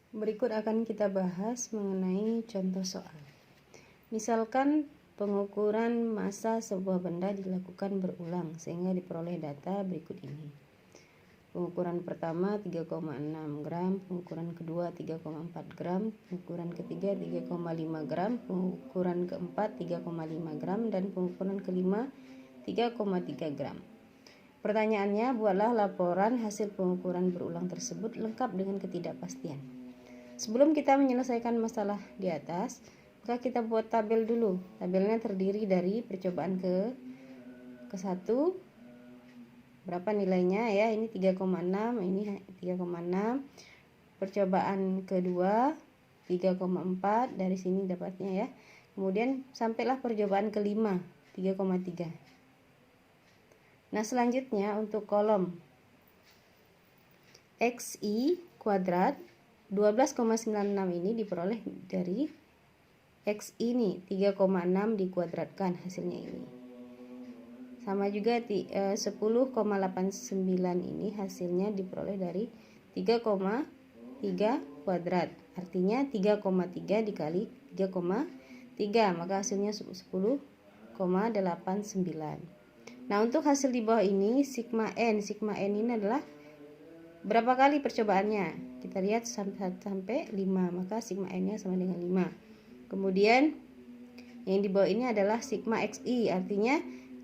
Berikut akan kita bahas mengenai contoh soal. Misalkan pengukuran massa sebuah benda dilakukan berulang sehingga diperoleh data berikut ini. Pengukuran pertama 3,6 gram, pengukuran kedua 3,4 gram, pengukuran ketiga 3,5 gram, pengukuran keempat 3,5 gram, dan pengukuran kelima 3,3 gram. Pertanyaannya, buatlah laporan hasil pengukuran berulang tersebut lengkap dengan ketidakpastian. Sebelum kita menyelesaikan masalah di atas, maka kita buat tabel dulu. Tabelnya terdiri dari percobaan ke 1, berapa nilainya ya, ini 3,6, ini 3,6. Percobaan kedua 3,4, dari sini dapatnya ya. Kemudian sampailah percobaan kelima 3,3. Nah, selanjutnya untuk kolom XI kuadrat 12,96 ini diperoleh dari X ini 3,6 dikuadratkan, hasilnya ini. Sama juga 10,89 ini hasilnya diperoleh dari 3,3 kuadrat. Artinya 3,3 dikali 3,3, maka hasilnya 10,89. Nah, untuk hasil di bawah ini sigma n ini adalah berapa kali percobaannya? Kita lihat sampai 5, maka sigma n-nya sama dengan 5. Kemudian yang di bawah ini adalah sigma xi, artinya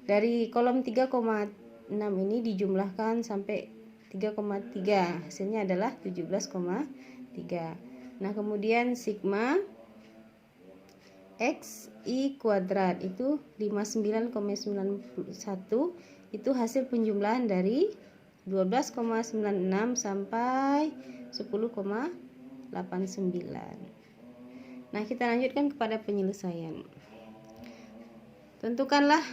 dari kolom 3,6 ini dijumlahkan sampai 3,3, hasilnya adalah 17,3. Nah, kemudian sigma XI kuadrat itu 59,91, itu hasil penjumlahan dari 12,96 sampai 10,89. Nah, kita lanjutkan kepada penyelesaian. Tentukanlah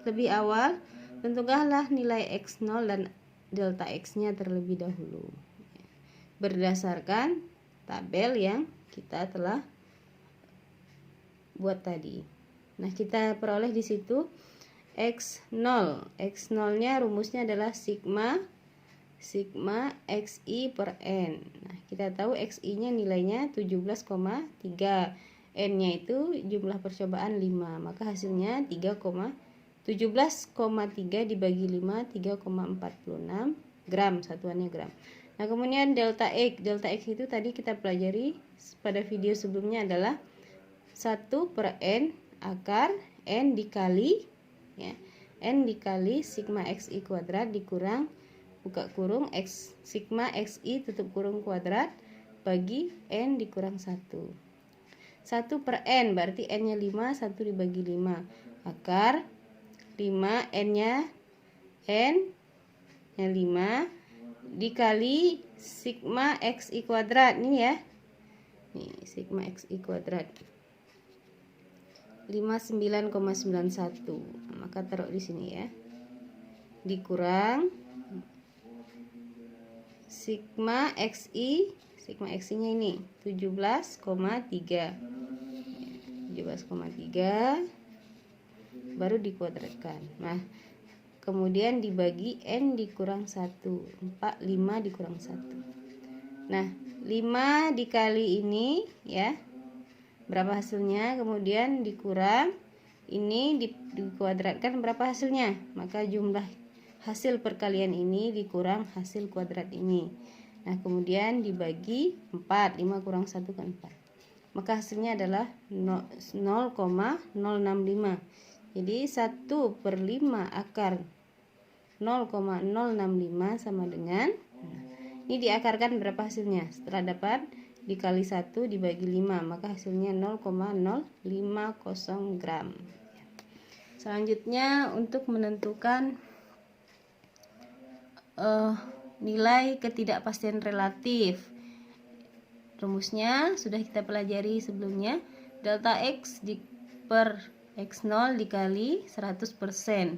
lebih awal, tentukanlah nilai X0 dan delta X-nya terlebih dahulu berdasarkan tabel yang kita telah buat tadi. Nah, kita peroleh di situ X0. X0-nya rumusnya adalah sigma XI per N. Nah, kita tahu XI-nya nilainya 17,3. N-nya itu jumlah percobaan 5. Maka hasilnya 17,3 dibagi 5, 3,46 gram, satuannya gram. Nah, kemudian delta X. Delta X itu tadi kita pelajari pada video sebelumnya adalah 1 per N akar N dikali ya, N dikali sigma XI kuadrat dikurang buka kurung X sigma XI tutup kurung kuadrat bagi N dikurang 1. 1 per N berarti N-nya 5, 1 dibagi 5 akar 5, N-nya 5 dikali sigma XI kuadrat ini ya. Nih, sigma XI kuadrat 59,91. Maka taruh di sini ya. Dikurang sigma XI, sigma XI-nya ini 17,3. 17,3 baru dikuadratkan. Nah, kemudian dibagi N dikurang 1. 5 dikurang 1. Nah, 5 dikali ini ya. Berapa hasilnya? Kemudian dikurang ini dikuadratkan, berapa hasilnya? Maka jumlah hasil perkalian ini dikurang hasil kuadrat ini. Nah, kemudian dibagi 4. 5 kurang 1 kan 4. Maka hasilnya adalah 0,065. Jadi 1 per 5 akar 0,065 sama dengan, ini diakarkan berapa hasilnya? Setelah dapat dikali 1 dibagi 5, maka hasilnya 0,050 gram. Selanjutnya untuk menentukan nilai ketidakpastian relatif, rumusnya sudah kita pelajari sebelumnya. Delta X per X0 dikali 100%.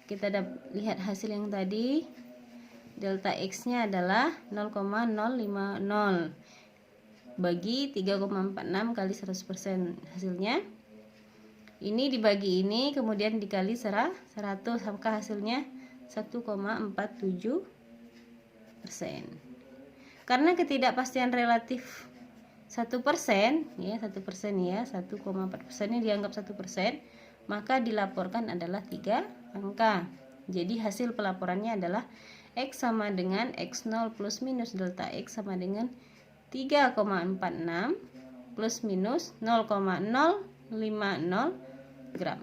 Kita lihat hasil yang tadi, delta X-nya adalah 0,050 bagi 3,46 kali 100%, hasilnya ini dibagi ini kemudian dikali 100, maka hasilnya 1,47%. Karena ketidakpastian relatif 1%, ya 1% ya, 1,4% ini dianggap 1%, maka dilaporkan adalah 3 angka. Jadi hasil pelaporannya adalah X sama dengan X0 plus minus delta X sama dengan 3,46 plus minus 0,050 gram.